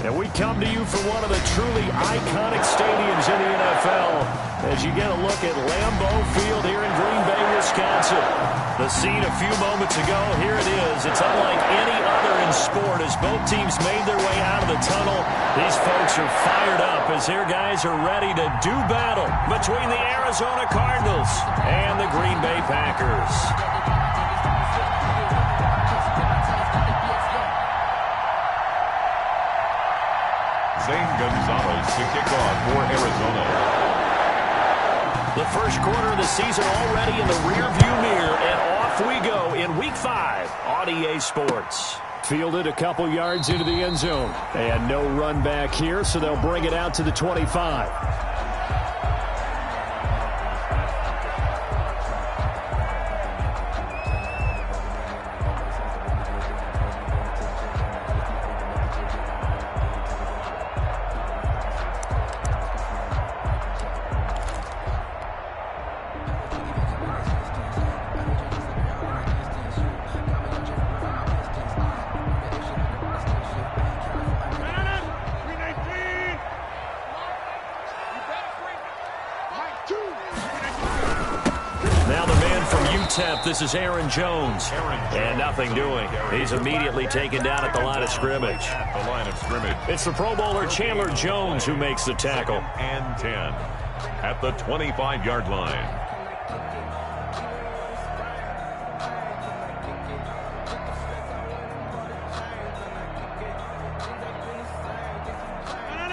And we come to you from one of the truly iconic stadiums in the NFL as you get a look at Lambeau Field here in Green Bay, Wisconsin. The scene a few moments ago, here it is. It's unlike any other in sport as both teams made their way out of the tunnel. These folks are fired up as their guys are ready to do battle between the Arizona Cardinals and the Green Bay Packers. Zane Gonzalez to kick off for Arizona. The first quarter of the season already in the rearview mirror, and off we go in Week 5 on EA Sports. Fielded a couple yards into the end zone, and no run back here, so they'll bring it out to the 25. This is Aaron Jones, and nothing doing. He's immediately taken down at the line of scrimmage. It's the Pro Bowler Chandler Jones who makes the tackle. And 10 at the 25-yard line.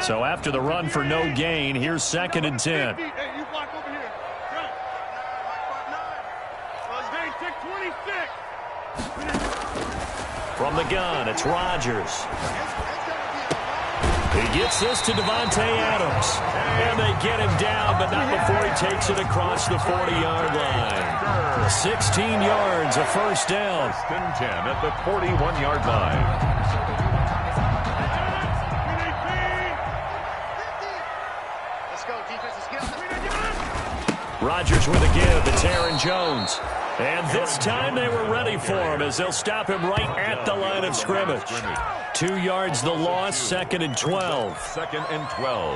So after the run for no gain, here's 2nd and 10. From the gun, it's Rodgers. He gets this to Devontae Adams. And they get him down, but not before he takes it across the 40-yard line. 16 yards, a first down. 1st and 10 at the 41-yard line. Rodgers with a give. It's Aaron Jones. And this time they were ready for him as they'll stop him right at the line of scrimmage. 2 yards the loss, 2nd and 12. 2nd and 12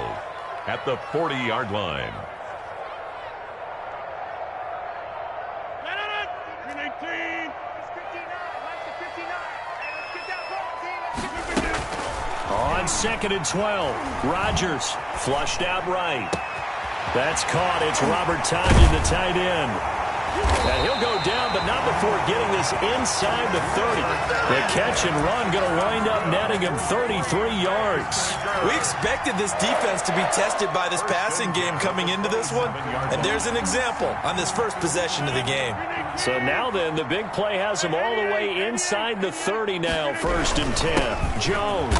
at the 40-yard line. On 2nd and 12, Rodgers flushed out right. That's caught. It's Robert Tonyan, the tight end. And he'll go down, but not before getting this inside the 30. The catch and run going to wind up netting him 33 yards. We expected this defense to be tested by this passing game coming into this one, and there's an example on this first possession of the game. So now then, the big play has him all the way inside the 30 now, 1st and 10. Jones.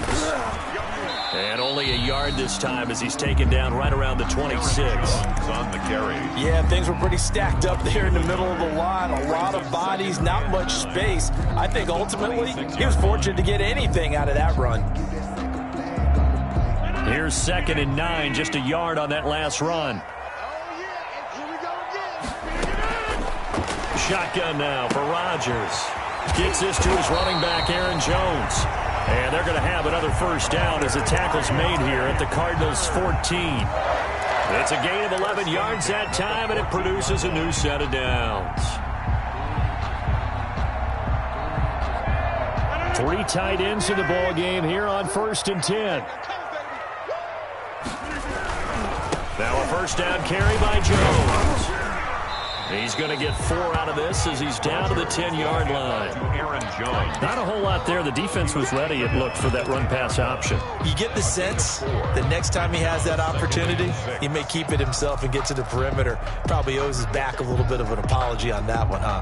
And only a yard this time as he's taken down right around the 26. On the carry. Yeah, things were pretty stacked up there in the middle of the line. A lot of bodies, not much space. I think ultimately he was fortunate to get anything out of that run. Here's 2nd and 9, just a yard on that last run. Shotgun now for Rodgers. Gets this to his running back, Aaron Jones. And they're going to have another first down as the tackle's made here at the Cardinals' 14. It's a gain of 11 yards that time, and it produces a new set of downs. 3 tight ends in the ball game here on 1st and 10. Now a first down carry by Jones. He's going to get 4 out of this as he's down to the 10-yard line. Aaron Jones. Not a whole lot there. The defense was ready, it looked, for that run-pass option. You get the sense that next time he has that opportunity, he may keep it himself and get to the perimeter. Probably owes his back a little bit of an apology on that one, huh?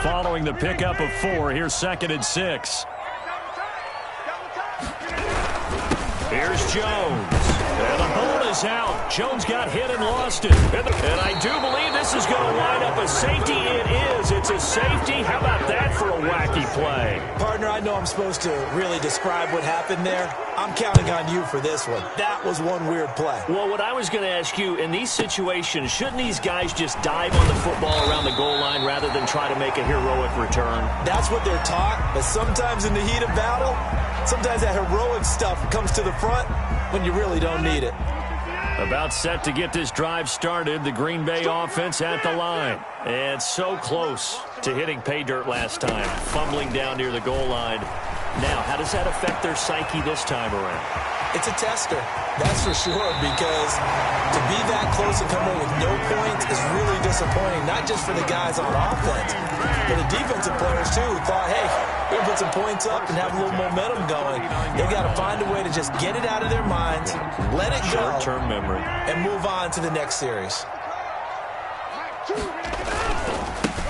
Following the pickup of 4, here's 2nd and 6. Here's Jones. And the ball is out. Jones got hit and lost it. And I do believe this is going to wind up a safety. It is. It's a safety. How about that for a wacky play? Partner, I know I'm supposed to really describe what happened there. I'm counting on you for this one. That was one weird play. Well, what I was going to ask you, in these situations, shouldn't these guys just dive on the football around the goal line rather than try to make a heroic return? That's what they're taught, but sometimes in the heat of battle, Sometimes that heroic stuff comes to the front when you really don't need it. About set to get this drive started, the Green Bay offense at the line. And so close to hitting pay dirt last time, fumbling down near the goal line. Now, how does that affect their psyche this time around? It's a tester, that's for sure, because to be that close and come away with no points is really disappointing, not just for the guys on offense, but the defensive players, too, who thought, hey, we'll put some points up and have a little momentum going. They've got to find a way to just get it out of their minds, let it go, short-term memory, and move on to the next series.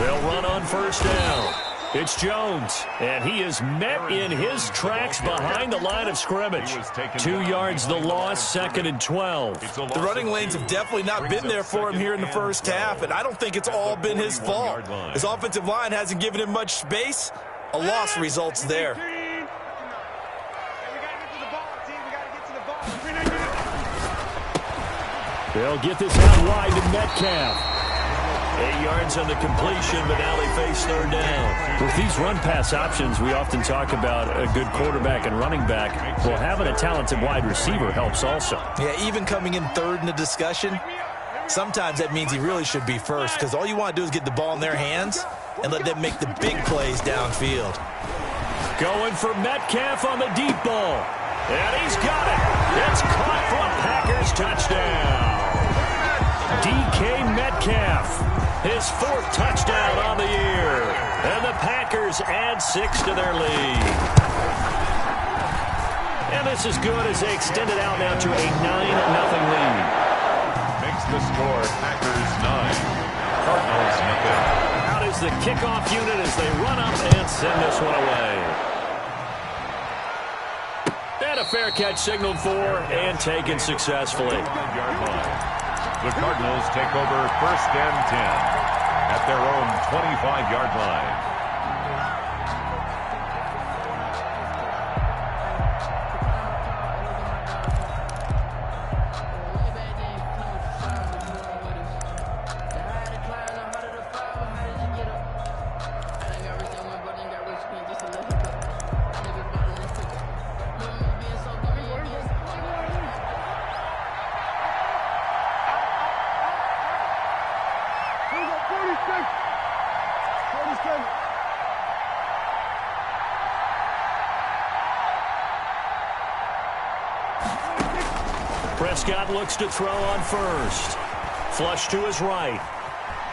They'll run on first down. It's Jones, and he is met in his tracks behind the line of scrimmage. 2 yards the loss, 2nd and 12. The running lanes have definitely not been there for him here in the first half, and I don't think it's all been his fault. His offensive line hasn't given him much space. A loss results there. They'll get this out wide to Metcalf. 8 yards on the completion, but now they face third down. With these run-pass options, we often talk about a good quarterback and running back. Well, having a talented wide receiver helps also. Yeah, even coming in third in the discussion, sometimes that means he really should be first, because all you want to do is get the ball in their hands and let them make the big plays downfield. Going for Metcalf on the deep ball. And he's got it. It's caught for a Packers touchdown. DK Metcalf, his 4th touchdown on the year. And the Packers add 6 to their lead. And this is good as they extend it out now to a 9-0 lead. Makes the score Packers 9, Cardinals nothing. Out is the kickoff unit as they run up and send this one away. And a fair catch signaled for and taken successfully. The Cardinals take over 1st and 10 at their own 25-yard line. Prescott looks to throw on first. Flush to his right.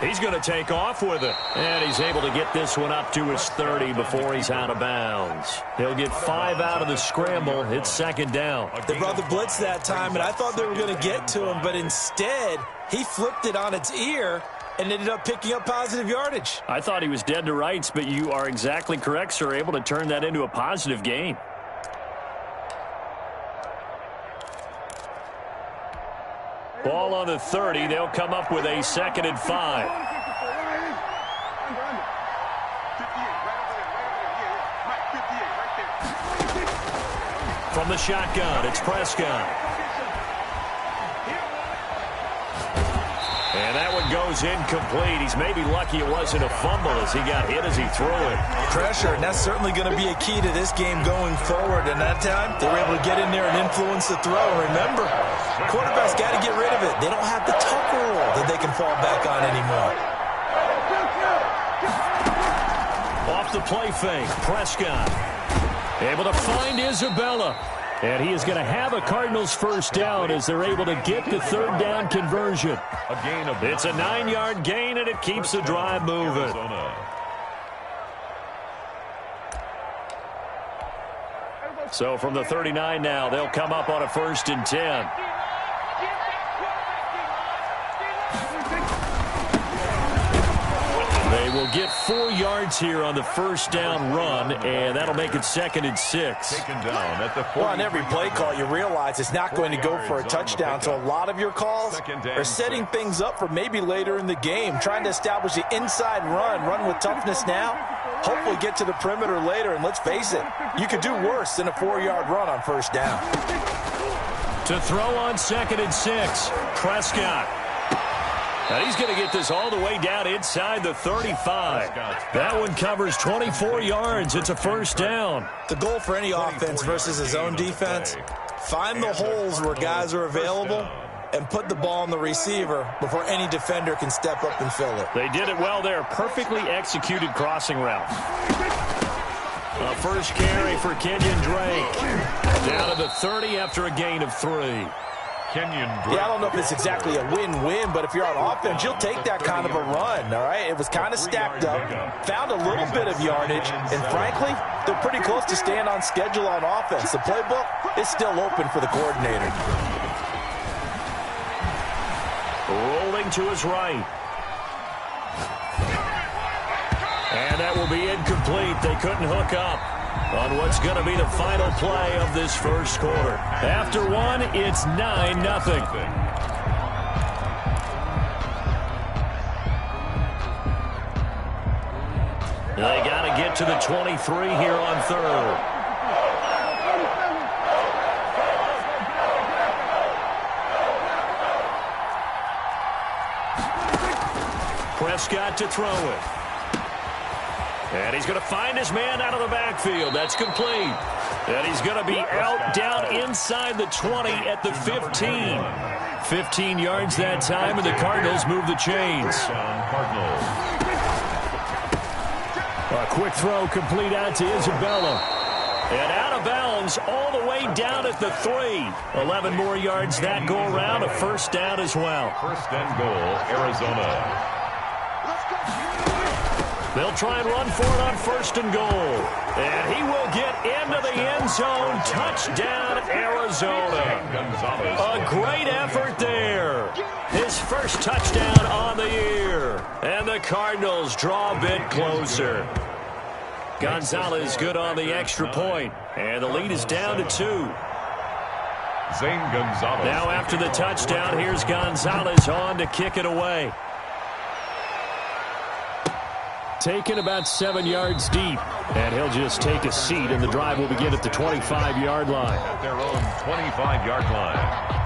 He's going to take off with it. And he's able to get this one up to his 30 before he's out of bounds. He'll get 5 out of the scramble. It's 2nd down. They brought the blitz that time, and I thought they were going to get to him, but instead, he flipped it on its ear and ended up picking up positive yardage. I thought he was dead to rights, but you are exactly correct, sir. Able to turn that into a positive gain. Ball on the 30. They'll come up with a 2nd and 5. From the shotgun, it's Prescott. And that one goes incomplete. He's maybe lucky it wasn't a fumble as he got hit as he threw it. Pressure, and that's certainly going to be a key to this game going forward. And that time, they were able to get in there and influence the throw. And remember, quarterbacks got to get rid of it. They don't have the tuck rule that they can fall back on anymore. Off the play fake, Prescott able to find Isabella. And he is going to have a Cardinals first down as they're able to get the 3rd down conversion. It's a 9-yard gain, and it keeps the drive moving. So from the 39 now, they'll come up on a 1st and 10. They will get 4 yards here on the first down run, and that'll make it 2nd and 6. Well, on every play call, you realize it's not going to go for a touchdown, so a lot of your calls are setting things up for maybe later in the game, trying to establish the inside run with toughness now, hopefully get to the perimeter later, and let's face it, you could do worse than a 4-yard run on first down. To throw on 2nd and 6, Prescott. And he's going to get this all the way down inside the 35. That one covers 24 yards. It's a first down. The goal for any offense versus his own defense, find the holes where guys are available and put the ball on the receiver before any defender can step up and fill it. They did it well there. Perfectly executed crossing route. A first carry for Kenyon Drake. Down to the 30 after a gain of 3. Yeah, I don't know if it's exactly a win-win, but if you're on offense, you'll take that kind of a run, all right? It was kind of stacked up, found a little bit of yardage, and frankly, they're pretty close to staying on schedule on offense. The playbook is still open for the coordinator. Rolling to his right. And that will be incomplete. They couldn't hook up on what's going to be the final play of this first quarter. After one, it's 9-0. They got to get to the 23 here on third. Prescott to throw it. And he's going to find his man out of the backfield. That's complete. And he's going to be out down inside the 20 at the 15. 15 yards that time, and the Cardinals move the chains. A quick throw complete out to Isabella. And out of bounds all the way down at the 3. 11 more yards that go around. A first down as well. First and goal, Arizona. They'll try and run for it on first and goal. And he will get into the end zone. Touchdown, Arizona. A great effort there. His first touchdown on the year. And the Cardinals draw a bit closer. Gonzalez good on the extra point. And the lead is down to 2. Zane Gonzalez. Now after the touchdown, here's Gonzalez on to kick it away. Taken about 7 yards deep. And he'll just take a seat, and the drive will begin at the 25-yard line. At their own 25-yard line.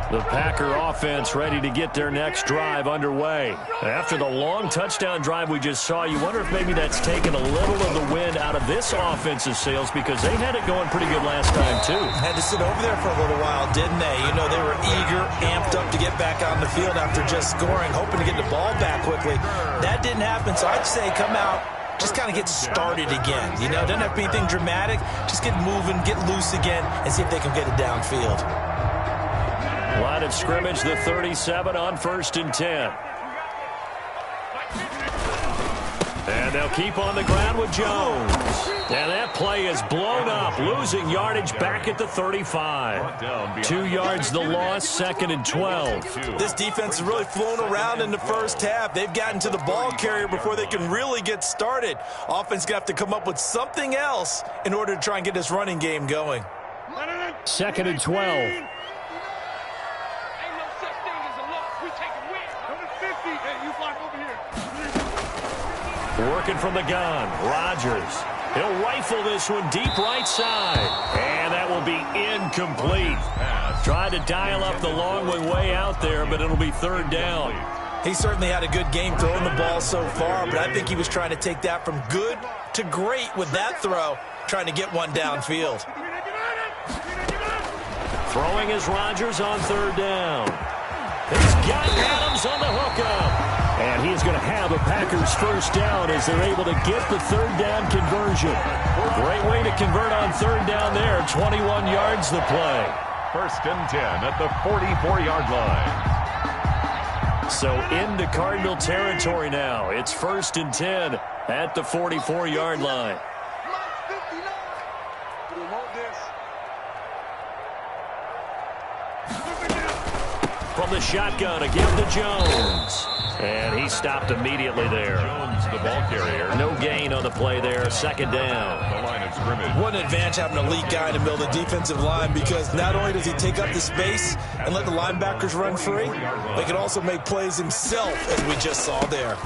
The Packer offense ready to get their next drive underway. After the long touchdown drive we just saw, you wonder if maybe that's taken a little of the wind out of this offensive sails, because they had it going pretty good last time, too. Had to sit over there for a little while, didn't they? You know, they were eager, amped up to get back on the field after just scoring, hoping to get the ball back quickly. That didn't happen, so I'd say come out, just kind of get started again. You know, doesn't have to be anything dramatic. Just get moving, get loose again, and see if they can get it downfield. Line of scrimmage, the 37 on first and 10. And they'll keep on the ground with Jones. And that play is blown up, losing yardage back at the 35. 2 yards the loss, second and 12. This defense has really flown around in the first half. They've gotten to the ball carrier before they can really get started. Offense got to come up with something else in order to try and get this running game going. Second and 12. Working from the gun, Rodgers. He'll rifle this one deep right side. And that will be incomplete. Tried to dial up the long way out there, but it'll be third down. He certainly had a good game throwing the ball so far, but I think he was trying to take that from good to great with that throw, trying to get one downfield. Throwing is Rodgers on third down. He's got Adams on the hookup. And he's going to have a Packers first down as they're able to get the third down conversion. Great way to convert on third down there. 21 yards the play. First and 10 at the 44-yard line. So into Cardinal territory now. It's first and 10 at the 44-yard line. From the shotgun again to Jones. And he stopped immediately there. Jones, the ball carrier. No gain on the play there. Second down. The line of scrimmage. What an advantage having an elite guy in the middle of the defensive line, because not only does he take up the space and let the linebackers run free, but he can also make plays himself, as we just saw there.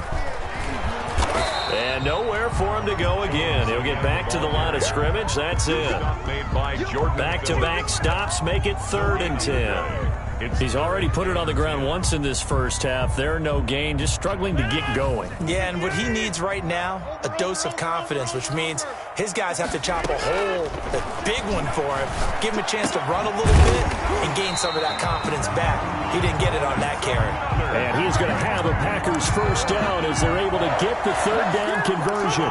And nowhere for him to go again. He'll get back to the line of scrimmage. That's it. Back-to-back stops make it 3rd and 10. He's already put it on the ground once in this first half. There, no gain, just struggling to get going. Yeah, and what he needs right now, a dose of confidence, which means his guys have to chop a hole, a big one for him, give him a chance to run a little bit and gain some of that confidence back. He didn't get it on that carry. And he's going to have a Packers first down as they're able to get the 3rd down conversion.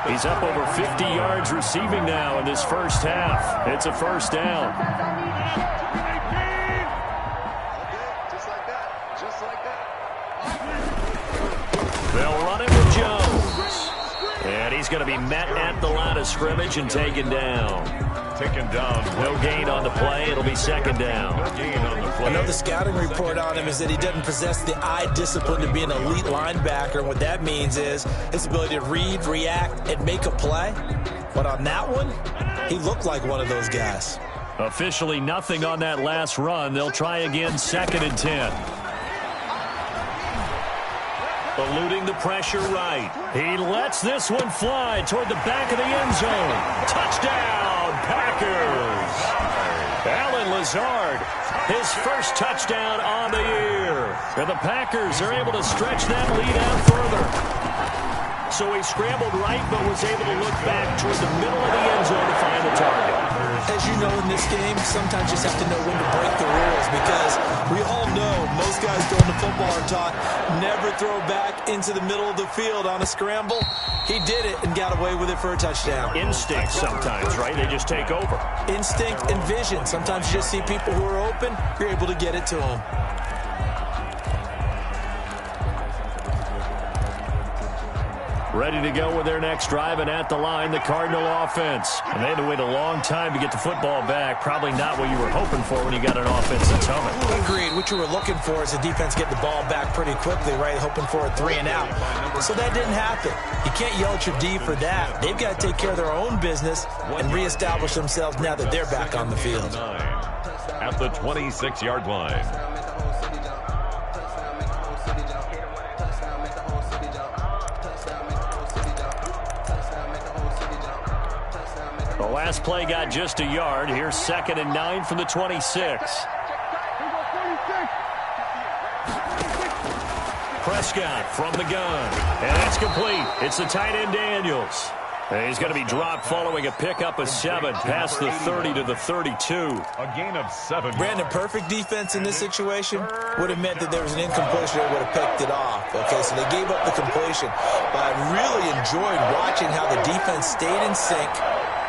He's up over 50 yards receiving now in this first half. It's a first down. They'll run it with Jones. And he's going to be met at the line of scrimmage and taken down. No gain on the play. It'll be 2nd down. Another scouting report on him is that he doesn't possess the eye discipline to be an elite linebacker. And what that means is his ability to read, react, and make a play. But on that one, he looked like one of those guys. Officially nothing on that last run. They'll try again 2nd and 10. Eluding the pressure right. He lets this one fly toward the back of the end zone. Touchdown, Packers. Alan Lazard, his first touchdown on the year. And the Packers are able to stretch that lead out further. So he scrambled right but was able to look back toward the middle of the end zone to find the target. As you know, in this game, sometimes you just have to know when to break the rules because we all know most guys throwing the football are taught never throw back into the middle of the field on a scramble. He did it and got away with it for a touchdown. Instinct sometimes, right? They just take over. Instinct and vision. Sometimes you just see people who are open, you're able to get it to them. Ready to go with their next drive, and at the line, the Cardinal offense. And they had to wait a long time to get the football back. Probably not what you were hoping for when you got an offense that's humming. Agreed. What you were looking for is the defense getting the ball back pretty quickly, right? Hoping for a 3 and out. So that didn't happen. You can't yell at your D for that. They've got to take care of their own business and reestablish themselves now that they're back on the field. At the 26-yard line. The last play got just a yard. Here's 2nd and 9 from the 26. Prescott from the gun. And that's complete. It's the tight end Daniels. And he's going to be dropped following a pickup of 7 past the 30 to the 32. A gain of 7. Brandon, perfect defense in this situation would have meant that there was an incompletion. They would have picked it off. Okay, so they gave up the completion. But I really enjoyed watching how the defense stayed in sync,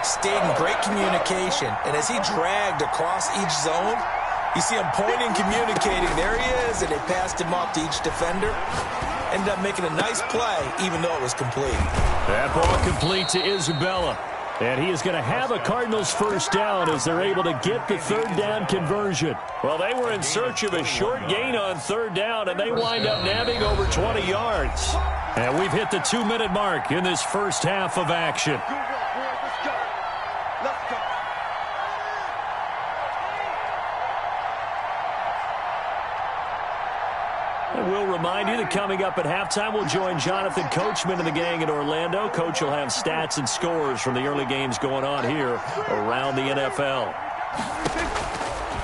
stayed in great communication. And as he dragged across each zone, you see him pointing, communicating. There he is, and they passed him off to each defender. Ended up making a nice play, even though it was complete. That ball complete to Isabella. And he is going to have a Cardinals first down as they're able to get the 3rd down conversion. Well, they were in search of a short gain on 3rd down, and they wind up nabbing over 20 yards. And we've hit the 2-minute mark in this first half of action. And we'll remind you that coming up at halftime, we'll join Jonathan Coachman and the gang in Orlando. Coach will have stats and scores from the early games going on here around the NFL.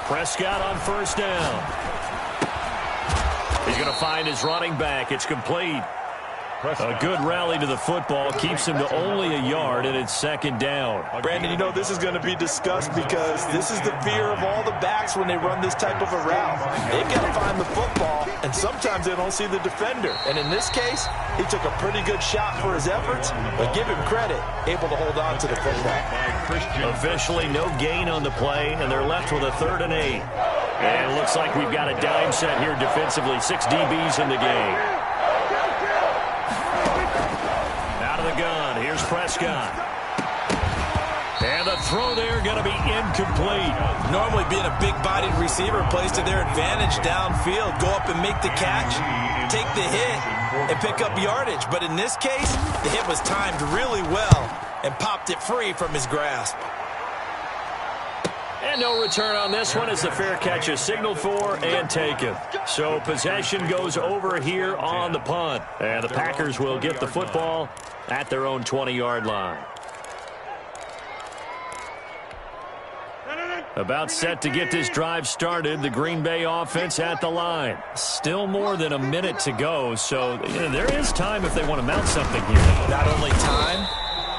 Prescott on first down. He's going to find his running back. It's complete. A good rally to the football keeps him to only a yard, and it's 2nd down. Brandon, you know this is going to be discussed because this is the fear of all the backs when they run this type of a route. They've got to find the football, and sometimes they don't see the defender. And in this case, he took a pretty good shot for his efforts, but give him credit, able to hold on to the football. Officially no gain on the play, and they're left with a 3rd and 8. And it looks like we've got a dime set here defensively. 6 DBs in the game. The gun. Here's Prescott. And the throw there going to be incomplete. Normally being a big-bodied receiver plays to their advantage downfield. Go up and make the catch, take the hit, and pick up yardage. But in this case, the hit was timed really well and popped it free from his grasp. And no return on this one as the fair catch is signaled for and taken. So possession goes over here on the punt. And the Packers will get the football at their own 20-yard line. About set to get this drive started, the Green Bay offense at the line. Still more than a minute to go, so there is time if they want to mount something here. Not only time,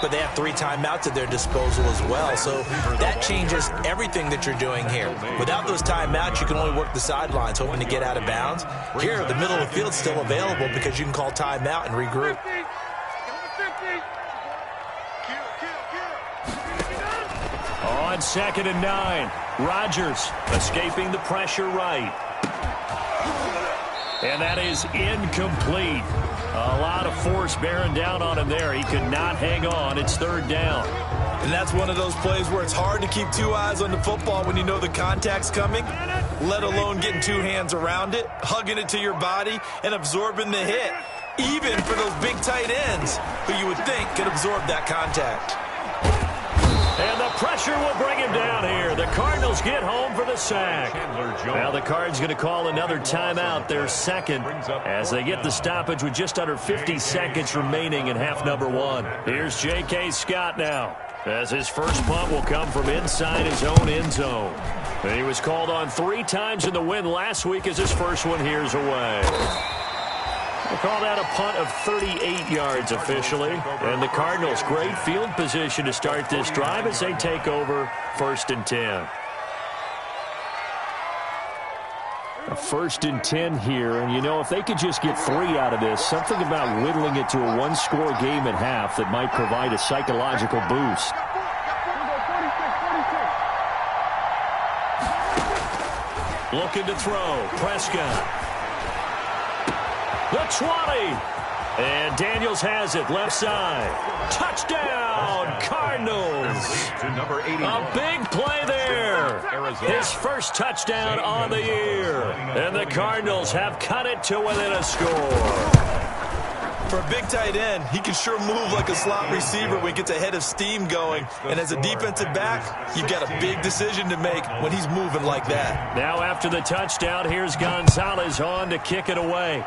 but they have 3 timeouts at their disposal as well, so that changes everything that you're doing here. Without those timeouts, you can only work the sidelines, hoping to get out of bounds. Here, the middle of the field's still available because you can call timeout and regroup. On 2nd and 9, Rodgers escaping the pressure right. And that is incomplete. A lot of force bearing down on him there. He could not hang on. It's 3rd down. And that's one of those plays where it's hard to keep 2 eyes on the football when you know the contact's coming, let alone getting 2 hands around it, hugging it to your body, and absorbing the hit, even for those big tight ends who you would think could absorb that contact. And the pressure will bring him down here. The Cardinals get home for the sack. Now the Cards going to call another timeout, their second, as they get the stoppage with just under 50 seconds remaining in half number 1. Here's J.K. Scott now, as his first punt will come from inside his own end zone. And he was called on 3 times in the win last week as his first one here's away. We'll call that a punt of 38 yards officially. And the Cardinals, great field position to start this drive as they take over 1st and 10. A 1st and 10 here, and you know, if they could just get 3 out of this, something about whittling it to a 1-score game at half that might provide a psychological boost. Looking to throw, Prescott. The 20. And Daniels has it, left side. Touchdown, Cardinals. A big play there. His first touchdown on the year. And the Cardinals have cut it to within a score. For a big tight end, he can sure move like a slot receiver when he gets a head of steam going. And as a defensive back, you've got a big decision to make when he's moving like that. Now after the touchdown, here's Gonzalez on to kick it away.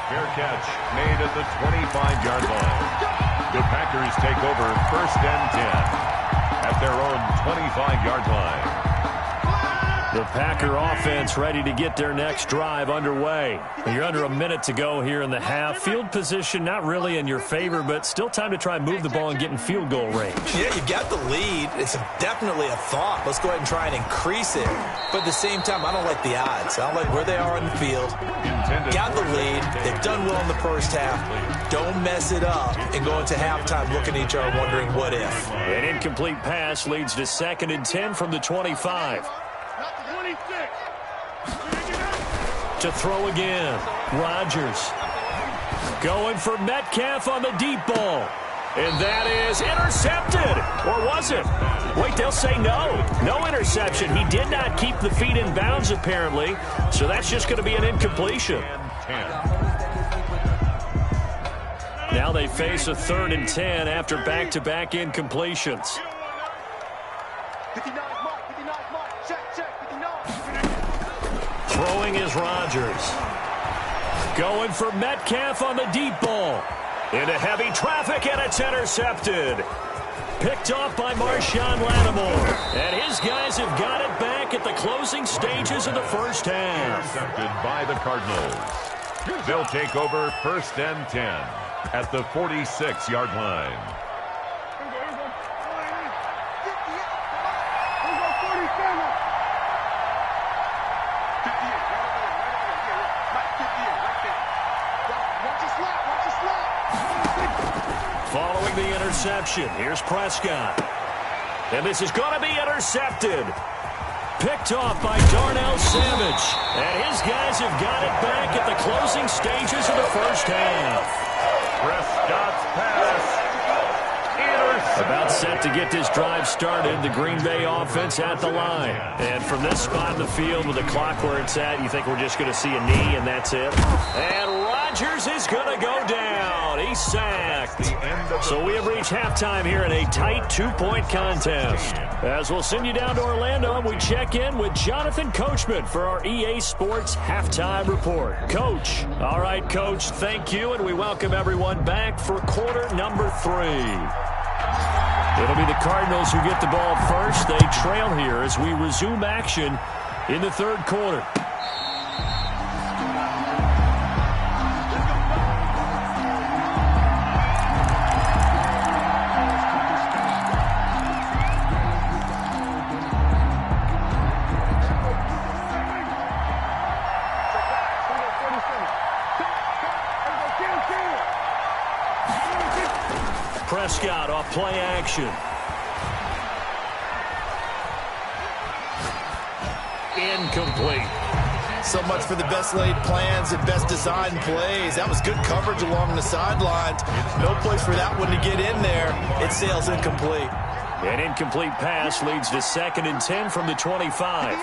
Fair catch made at the 25-yard line. The Packers take over 1st and 10 at their own 25-yard line. The Packer offense ready to get their next drive underway. You're under a minute to go here in the half. Field position not really in your favor, but still time to try and move the ball and get in field goal range. Yeah, you got the lead. It's definitely a thought. Let's go ahead and try and increase it. But at the same time, I don't like the odds. I don't like where they are on the field. Got the lead. They've done well in the first half. Don't mess it up and go into halftime looking at each other wondering what if. An incomplete pass leads to 2nd and 10 from the 25. To throw again, Rodgers going for Metcalf on the deep ball. And that is intercepted. Or was it? Wait, they'll say no. No interception. He did not keep the feet in bounds, apparently. So that's just going to be an incompletion. Now they face a 3rd and 10 after back-to-back incompletions. Throwing is Rodgers. Going for Metcalf on the deep ball. Into heavy traffic, and it's intercepted. Picked off by Marshawn Lattimore. And his guys have got it back at the closing stages of the first half. Intercepted by the Cardinals. They'll take over 1st and 10 at the 46-yard line. Following the interception, here's Prescott. And this is going to be intercepted. Picked off by Darnell Savage. And his guys have got it back at the closing stages of the first half. Prescott's pass. Intercepted. About set to get this drive started, the Green Bay offense at the line. And from this spot in the field with the clock where it's at, you think we're just going to see a knee and that's it. And Rodgers is going to go down. and he's sacked. So we have reached halftime here in a tight 2-point contest. As we'll send you down to Orlando, and we check in with Jonathan Coachman for our EA Sports Halftime Report. Coach. All right, Coach, thank you, and we welcome everyone back for quarter number 3. It'll be the Cardinals who get the ball first. They trail here as we resume action in the third quarter. Prescott off play action. Incomplete. So much for the best laid plans and best designed plays. That was good coverage along the sidelines. No place for that one to get in there. It sails incomplete. An incomplete pass leads to 2nd and 10 from the 25.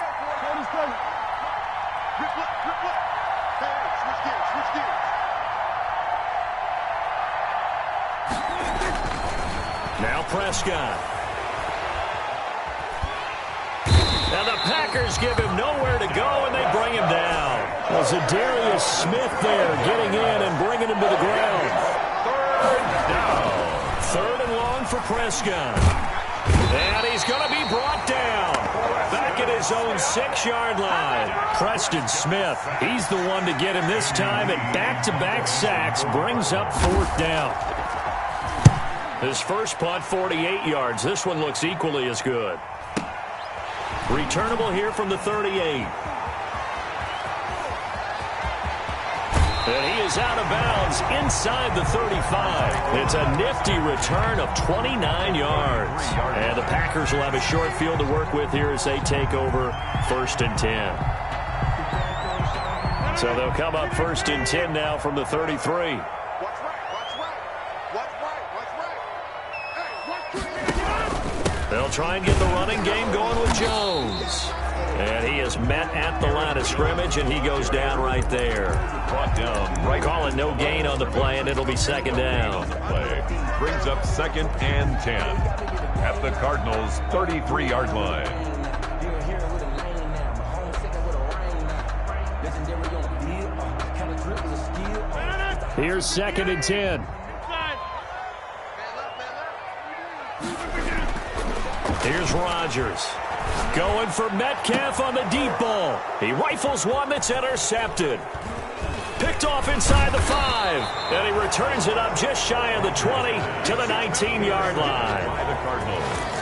Now Prescott. Now the Packers give him nowhere to go, and they bring him down. Well, Zadarius Smith there getting in and bringing him to the ground. 3rd down. 3rd and long for Prescott. And he's going to be brought down. Back at his own 6-yard line. Preston Smith, he's the one to get him this time, and back-to-back sacks brings up 4th down. His first punt, 48 yards. This one looks equally as good. Returnable here from the 38. And he is out of bounds inside the 35. It's a nifty return of 29 yards. And the Packers will have a short field to work with here as they take over 1st and 10. So they'll come up 1st and 10 now from the 33. They'll try and get the running game going with Jones. And he is met at the line of scrimmage, and he goes down right there. Brought down right. Call it no gain on the play, and it'll be 2nd down. Play brings up 2nd and 10 at the Cardinals' 33-yard line. Here's 2nd and 10. Here's Rodgers. Going for Metcalf on the deep ball. He rifles one that's intercepted. Picked off inside the 5. And he returns it up just shy of the 20 to the 19-yard line.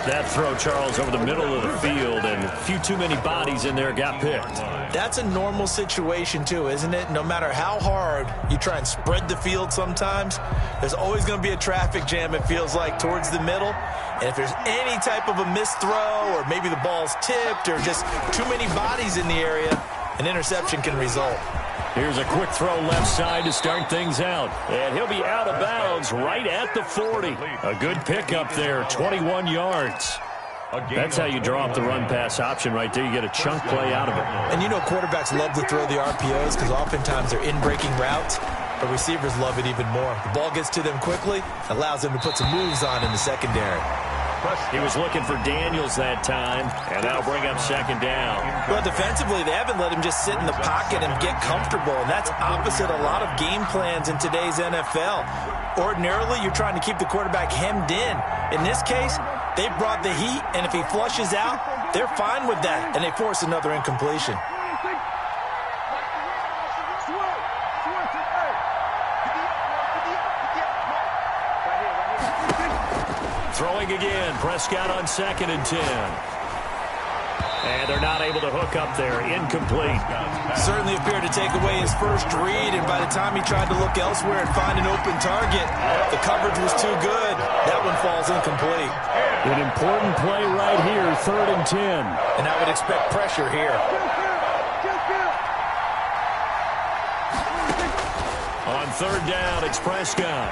That throw, Charles, over the middle of the field, and a few too many bodies in there got picked. That's a normal situation, too, isn't it? No matter how hard you try and spread the field sometimes, there's always going to be a traffic jam, it feels like, towards the middle. And if there's any type of a missed throw, or maybe the ball's tipped, or just too many bodies in the area, an interception can result. Here's a quick throw left side to start things out. And he'll be out of bounds right at the 40. A good pickup there, 21 yards. That's how you draw up the run-pass option right there. You get a chunk play out of it. And you know quarterbacks love to throw the RPOs because oftentimes they're in-breaking routes. But receivers love it even more. The ball gets to them quickly, allows them to put some moves on in the secondary. He was looking for Daniels that time, and that'll bring up 2nd down. Well, defensively, they haven't let him just sit in the pocket and get comfortable, and that's opposite a lot of game plans in today's NFL. Ordinarily, you're trying to keep the quarterback hemmed in. In this case, they brought the heat, and if he flushes out, they're fine with that, and they force another incompletion. Throwing again, Prescott on 2nd and 10. And they're not able to hook up there, incomplete. Certainly appeared to take away his first read, and by the time he tried to look elsewhere and find an open target, the coverage was too good. That one falls incomplete. An important play right here, 3rd and 10. And I would expect pressure here. On 3rd down, it's Prescott.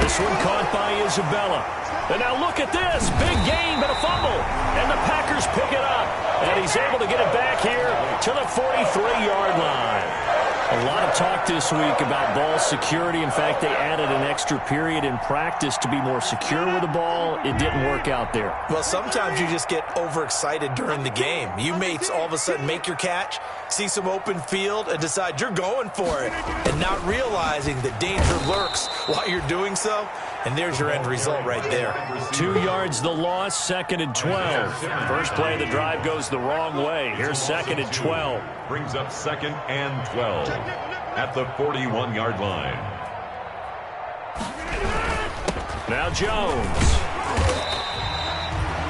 This one caught by Isabella. And now look at this. Big gain, but a fumble. And the Packers pick it up. And he's able to get it back here to the 43-yard line. A lot of talk this week about ball security. In fact, they added an extra period in practice to be more secure with the ball. It didn't work out there. Well, sometimes you just get overexcited during the game. You may all of a sudden make your catch, see some open field, and decide you're going for it, and not realizing that danger lurks while you're doing so. And there's your end result right there. 2 yards the loss, 2nd and 12. First play of the drive goes the wrong way. Here's 2nd and 12. Brings up 2nd and 12 at the 41-yard line. Now Jones.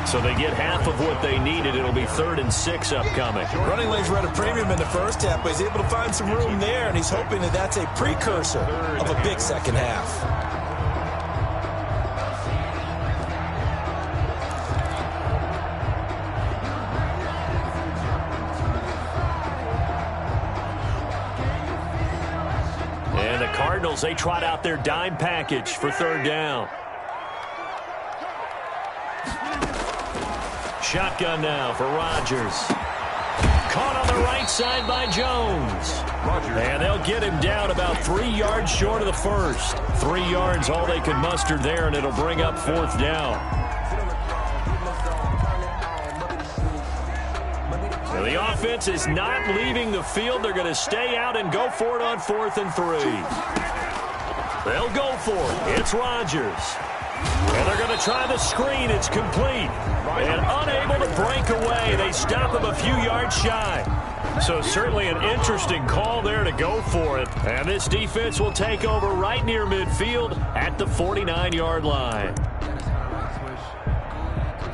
So they get half of what they needed. It'll be 3rd and 6 upcoming. Running lanes were at a premium in the first half, but he's able to find some room there, and he's hoping that that's a precursor of a big second half. And the Cardinals, they trot out their dime package for 3rd down. Shotgun now for Rodgers. Caught on the right side by Jones. And they'll get him down about 3 yards short of the first. 3 yards all they could muster there, and it'll bring up 4th down. Now the offense is not leaving the field. They're going to stay out and go for it on 4th and 3. They'll go for it. It's Rodgers. And they're going to try the screen. It's complete. And unable to break away. They stop him a few yards shy. So certainly an interesting call there to go for it. And this defense will take over right near midfield at the 49-yard line.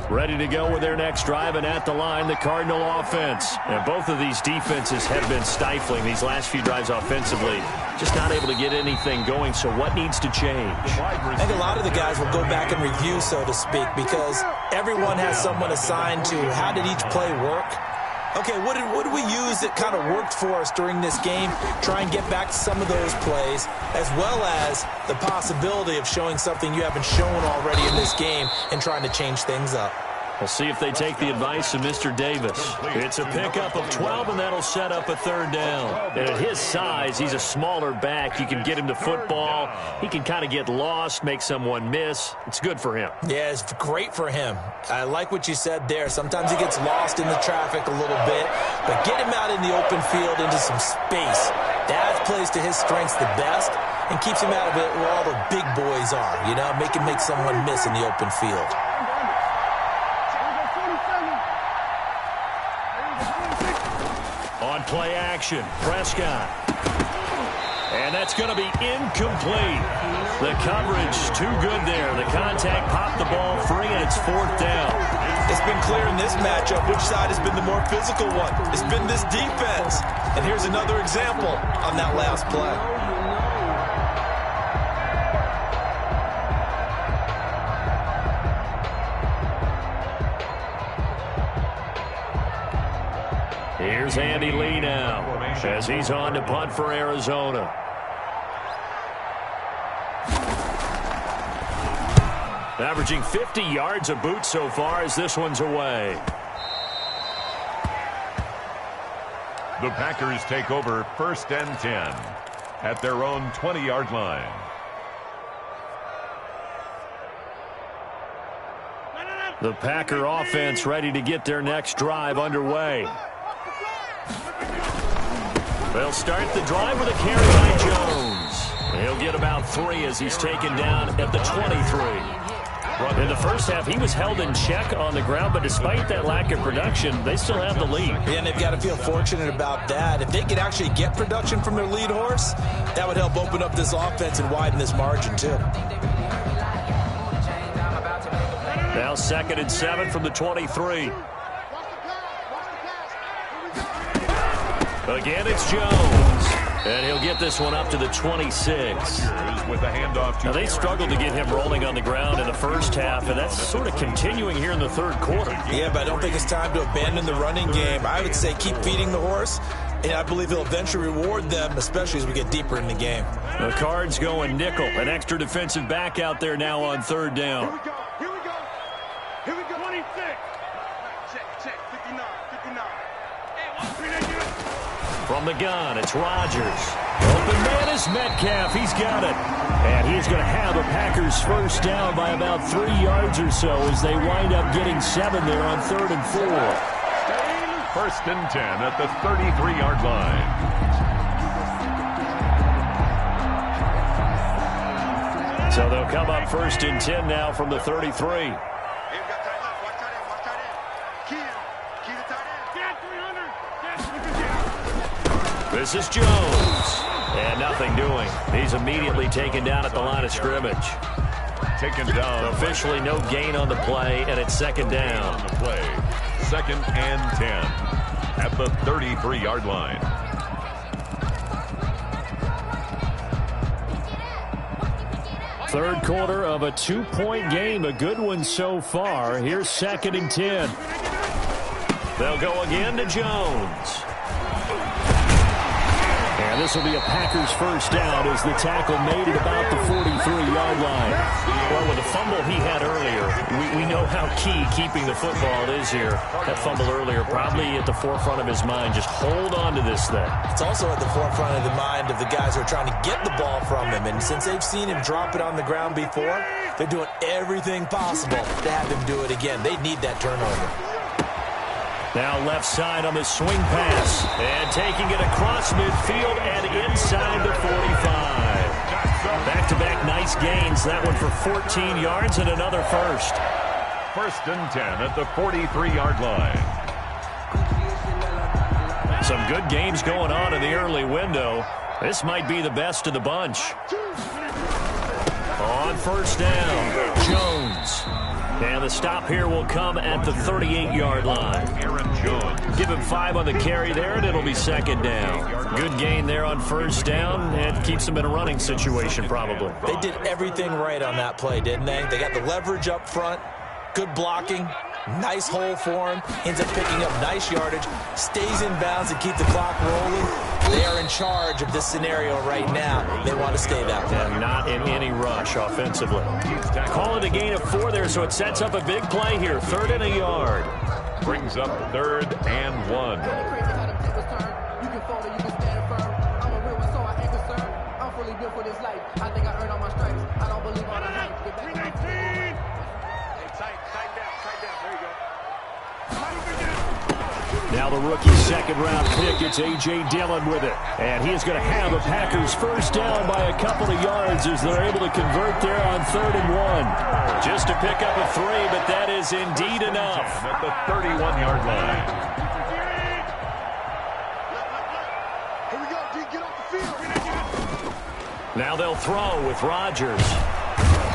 Ready to go with their next drive, and at the line, the Cardinal offense. And both of these defenses have been stifling these last few drives offensively. Just not able to get anything going, so what needs to change? I think a lot of the guys will go back and review, so to speak, because everyone has someone assigned to how did each play work. Okay, what did we use that kind of worked for us during this game? Try and get back to some of those plays, as well as the possibility of showing something you haven't shown already in this game and trying to change things up. We'll see if they take the advice of Mr. Davis. It's a pickup of 12, and that'll set up a 3rd down. And at his size, he's a smaller back. You can get him to football. He can kind of get lost, make someone miss. It's good for him. Yeah, it's great for him. I like what you said there. Sometimes he gets lost in the traffic a little bit, but get him out in the open field into some space. That plays to his strengths the best and keeps him out of it where all the big boys are, you know, make someone miss in the open field. On play action, Prescott. And that's going to be incomplete. The coverage too good there. The contact popped the ball free, and it's 4th down. It's been clear in this matchup which side has been the more physical one. It's been this defense. And here's another example on that last play. Here's Andy Lee now as he's on to punt for Arizona. Averaging 50 yards a boot so far as this one's away. The Packers take over 1st and 10 at their own 20-yard line. The Packer offense ready to get their next drive underway. They'll start the drive with a carry by Jones. He'll get about 3 as he's taken down at the 23. In the first half, he was held in check on the ground, but despite that lack of production, they still have the lead. Yeah, and they've got to feel fortunate about that. If they could actually get production from their lead horse, that would help open up this offense and widen this margin, too. Now 2nd and 7 from the 23. Again, it's Jones. And he'll get this one up to the 26. With a handoff to now, they struggled to get him rolling on the ground in the first half, and that's sort of continuing here in the 3rd quarter. Yeah, but I don't think it's time to abandon the running game. I would say keep feeding the horse, and I believe he'll eventually reward them, especially as we get deeper in the game. The Cards going nickel. An extra defensive back out there now on 3rd down. Here we go. Here we go. 26. Check. 59. From the gun, it's Rodgers. Open man is Metcalf. He's got it. And he's going to have a Packers first down by about 3 yards or so as they wind up getting 7 there on 3rd and 4. First and 10 at the 33-yard line. So they'll come up first and 10 now from the 33. This is Jones. And nothing doing. He's immediately taken down at the line of scrimmage. Taken down. Officially no gain on the play, and it's second down. On the play. 2nd and 10 at the 33-yard line. Third quarter of a 2-point game. A good one so far. Here's 2nd and 10. They'll go again to Jones. And this will be a Packers first down as the tackle made at about the 43-yard line. Well, with the fumble he had earlier, we know how key keeping the football is here. That fumble earlier probably at the forefront of his mind. Just hold on to this thing. It's also at the forefront of the mind of the guys who are trying to get the ball from him. And since they've seen him drop it on the ground before, they're doing everything possible to have him do it again. They need that turnover. Now left side on the swing pass. And taking it across midfield and inside the 45. Back-to-back nice gains. That one for 14 yards and another first. First and 10 at the 43-yard line. Some good games going on in the early window. This might be the best of the bunch. On first down, Jones. And the stop here will come at the 38-yard line. Aaron Jones. Give him 5 on the carry there, and it'll be second down. Good gain there on first down. It keeps them in a running situation, probably. They did everything right on that play, didn't they? They got the leverage up front, good blocking, nice hole for him, ends up picking up nice yardage, stays in bounds and keep the clock rolling. They are in charge of this scenario right now. They want to stay that way. And not in any rush offensively. Call it a gain of 4 there, so it sets up a big play here. 3rd and a yard. Brings up 3rd and 1. Now the rookie's second-round pick, it's A.J. Dillon with it. And he is going to have a Packers first down by a couple of yards as they're able to convert there on 3rd and 1. Just to pick up a 3, but that is indeed enough. At the 31-yard line. Here we go, D, get off the field. Now they'll throw with Rodgers.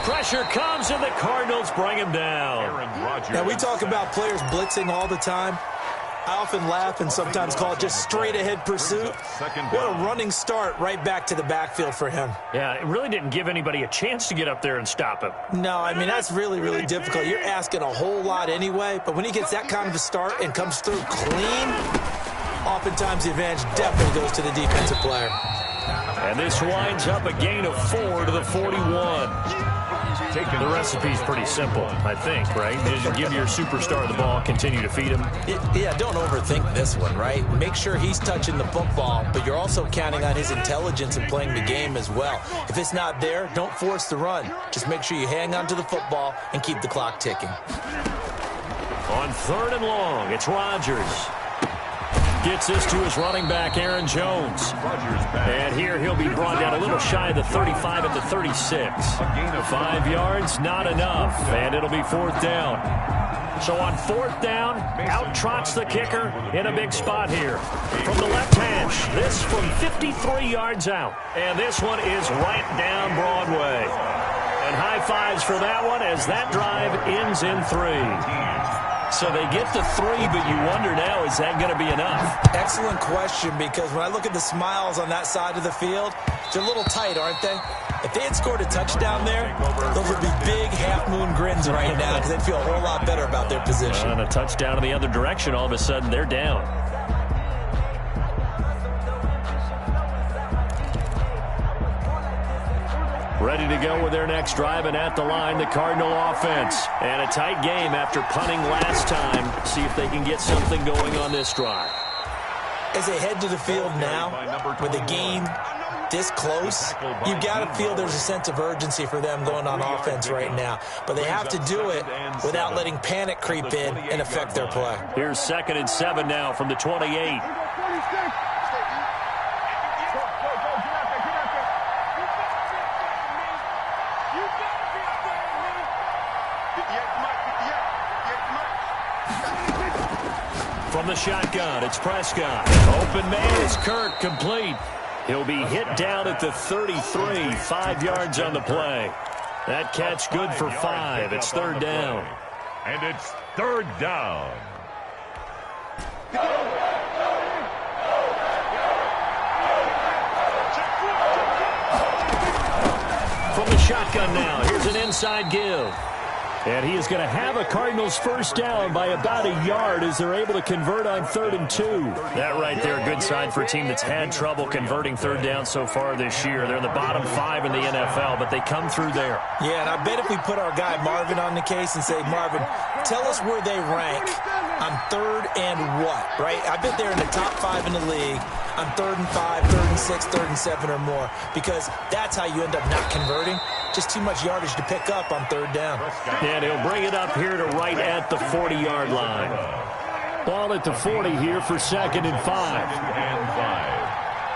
Pressure comes, and the Cardinals bring him down. Aaron Rodgers. Now, we talk about players blitzing all the time. I often laugh and sometimes call it just straight-ahead pursuit. What a running start right back to the backfield for him. Yeah, it really didn't give anybody a chance to get up there and stop him. No, I mean, that's really, really difficult. You're asking a whole lot anyway, but when he gets that kind of a start and comes through clean, oftentimes the advantage definitely goes to the defensive player. And this winds up a gain of 4 to the 41. The recipe's pretty simple, I think, right? Just give your superstar the ball, continue to feed him. Yeah, don't overthink this one, right? Make sure he's touching the football, but you're also counting on his intelligence and playing the game as well. If it's not there, don't force the run. Just make sure you hang on to the football and keep the clock ticking. On 3rd and long, it's Rodgers. Gets this to his running back, Aaron Jones. And here he'll be brought down a little shy of the 35 at the 36. 5 yards, not enough. And it'll be 4th down. So on 4th down, out trots the kicker in a big spot here. From the left hash, this from 53 yards out. And this one is right down Broadway. And high fives for that one as that drive ends in 3. So they get the 3, but you wonder now, is that going to be enough? Excellent question, because when I look at the smiles on that side of the field, they're a little tight, aren't they? If they had scored a touchdown there, those would be big half-moon grins right now because they'd feel a whole lot better about their position. And a touchdown in the other direction, all of a sudden they're down. Ready to go with their next drive, and at the line, the Cardinal offense. And a tight game after punting last time. See if they can get something going on this drive. As they head to the field now, with the game this close, you've got to feel there's a sense of urgency for them going on offense right now. But they have to do it without letting panic creep in and affect their play. Here's 2nd and 7 now from the 28. From the shotgun, it's Prescott. Open man is Kirk, complete. He'll be hit down at the 33, 5 yards on the play. That catch good for 5. It's 3rd down. And it's 3rd down. From the shotgun now, here's an inside give. And he is going to have a Cardinals first down by about a yard as they're able to convert on 3rd and 2. That right there, a good sign for a team that's had trouble converting 3rd down so far this year. They're in the bottom 5 in the NFL, but they come through there. Yeah, and I bet if we put our guy Marvin on the case and say, Marvin, tell us where they rank on 3rd and what, right? I bet they're in the top 5 in the league on 3rd and 5, 3rd and 6, 3rd and 7 or more, because that's how you end up not converting. Just too much yardage to pick up on 3rd down. And he'll bring it up here to right at the 40-yard line. Ball at the 40 here for 2nd and 5. 2nd and 5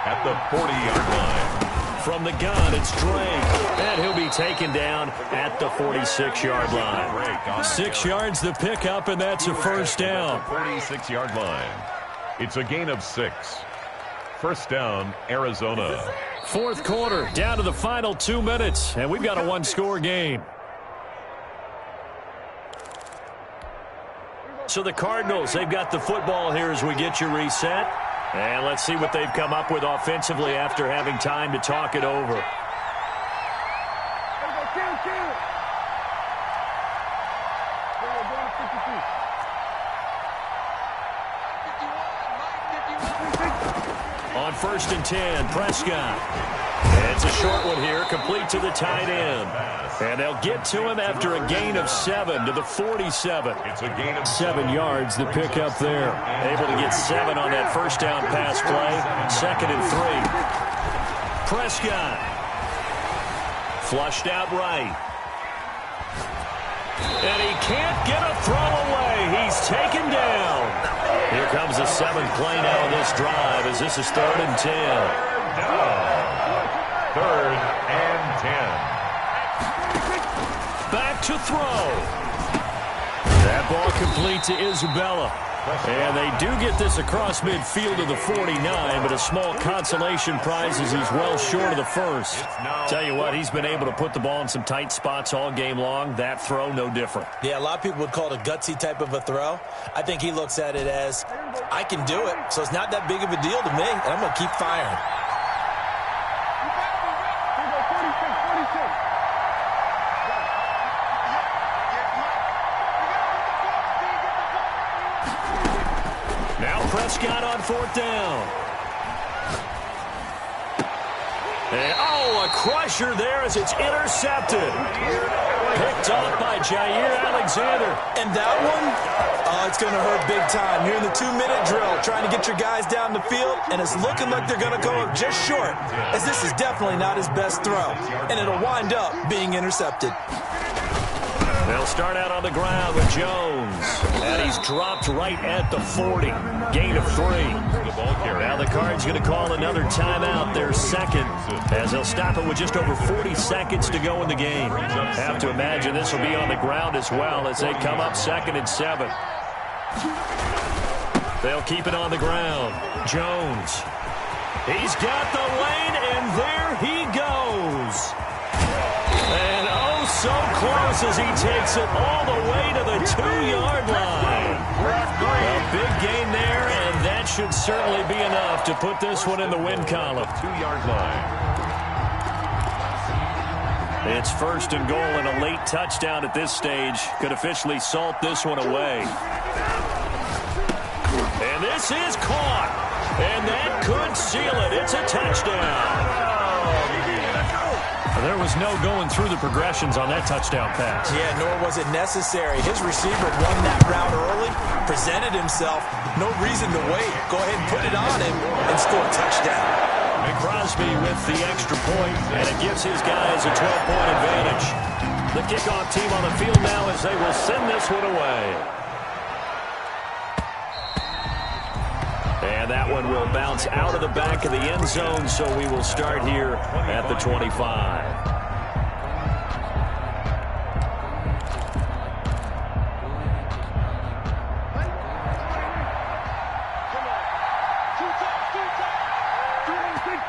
at the 40-yard line. From the gun, it's Drake. And he'll be taken down at the 46-yard line. 6 yards the pickup, and that's a first down. 46-yard line. It's a gain of 6. First down, Arizona. 4th quarter, down to the final 2 minutes, and we've got a 1-score game. So the Cardinals, they've got the football here as we get you reset. And let's see what they've come up with offensively after having time to talk it over. On 1st and 10, Prescott. It's a short one here, complete to the tight end. And they'll get to him after a gain of 7 to the 47. It's a gain of 7 yards, the pickup there. Able to get 7 on that first down pass play. 2nd and 3. Prescott. Flushed out right. And he can't get a throw away. He's taken down. Here comes the 7th play now of this drive as this is 3rd and 10. 3rd and 10. Back to throw. That ball complete to Isabella. And they do get this across midfield to the 49, but a small consolation prize as he's well short of the first. Tell you what, he's been able to put the ball in some tight spots all game long. That throw, no different. Yeah, a lot of people would call it a gutsy type of a throw. I think he looks at it as, I can do it, so it's not that big of a deal to me, and I'm going to keep firing. Prescott on 4th down. And, a crusher there as it's intercepted. Picked off by Jair Alexander. And that one, it's going to hurt big time. You're in the 2-minute drill trying to get your guys down the field, and it's looking like they're going to go up just short, as this is definitely not his best throw, and it'll wind up being intercepted. They'll start out on the ground with Jones. And he's dropped right at the 40. Gain of 3. Now the Cards going to call another timeout, their 2nd, as they'll stop it with just over 40 seconds to go in the game. Have to imagine this will be on the ground as well as they come up 2nd and 7. They'll keep it on the ground. Jones. He's got the lane, and there he goes. And so close as he takes it all the way to the 2-yard line. A big gain there, and that should certainly be enough to put this one in the win column. 2-yard line. It's 1st and goal, and a late touchdown at this stage could officially salt this one away. And this is caught, and that could seal it. It's a touchdown. There was no going through the progressions on that touchdown pass. Yeah, nor was it necessary. His receiver won that route early, presented himself, no reason to wait. Go ahead and put it on him and score a touchdown. And Crosby with the extra point, and it gives his guys a 12-point advantage. The kickoff team on the field now as they will send this one away. And that one will bounce out of the back of the end zone, so we will start here at the 25.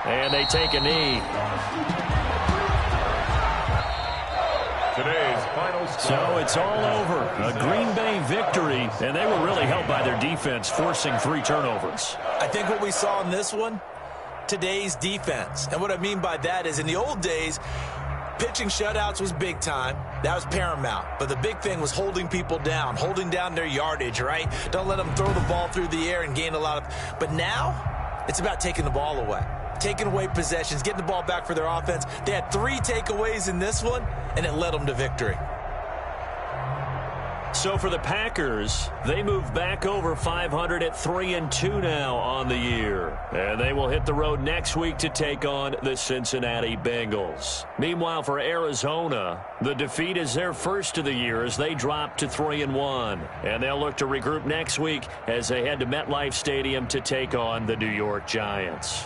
And they take a knee. Today's final score. So it's all over. A Green Bay victory, and they were really helped by their defense, forcing 3 turnovers. I think what we saw in this one, today's defense. And what I mean by that is in the old days, pitching shutouts was big time. That was paramount. But the big thing was holding people down, holding down their yardage, right? Don't let them throw the ball through the air and gain a lot of... But now, it's about taking the ball away. Taking away possessions, getting the ball back for their offense. They had 3 takeaways in this one, and it led them to victory. So for the Packers, they move back over 500 at 3-2 now on the year. And they will hit the road next week to take on the Cincinnati Bengals. Meanwhile, for Arizona, the defeat is their first of the year as they drop to 3-1. And they'll look to regroup next week as they head to MetLife Stadium to take on the New York Giants.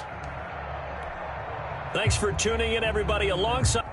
Thanks for tuning in, everybody. Alongside